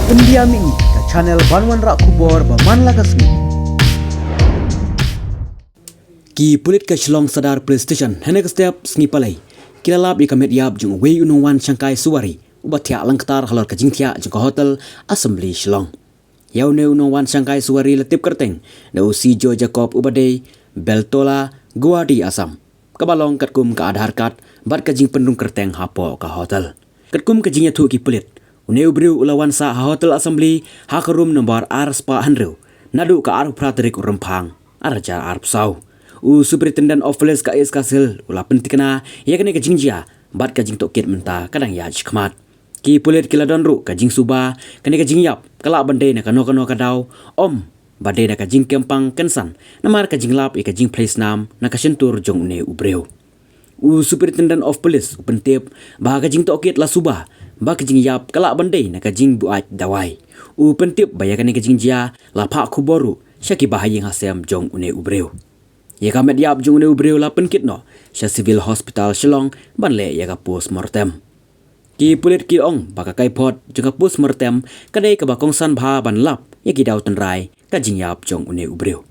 Pendiam ini ke channel Banwan Rak Kubor Baman Lagasmi. Ki pulit ke Shillong Sadar Police Station henek setiap sengi palai. Kila lap di kamet yap jung wei unungwan Shanghai Suwari. Ubat tiak langktar halor ke jingtia jung ke hotel Assembly Shillong. Yau ne unungwan Shanghai Suwari letip kerteng. Ne usi Jo Jacob ubadei Beltola Guadi Asam. Kabalong katkum ke adhar kat bat ke jing pendung kerteng hapo ke hotel. Katkum ke jingnya tu ki pulit. Uneu briu ulawan sa hotel Assembly hakarum nomor R Spa nadu ke arp praterik rempang arja arp sau. Superintendent of police ka is kasil ula pentikna ya kene ke jingjia bat ka jing tokit menta kadang ya jikmat. Ki pulit kila donru ka jing suba kene ke jingyap kala bandai na kano kadau om badai na ka jing kempang kensan namar ka jing lap ka jing place nam na ka sentur jong ne ubreu. Superintendent of police upentip bah ka jing tokit la suba ba ka jing yap kala bandai na ka jing buat dawai. Upentip baya kene ke jingjia la pa kuboru syaki bahayeng hasem jong ne ubreu. Ya kamet yap jung ne ubreu la penkit no sya civil hospital Shillong banle ya ka postmortem. Ki pulit ki ong baka kai pot jung ka postmortem kadai ka bakong san bha ban lap ya ki dau tenrai ka jing yap jong ne ubreu.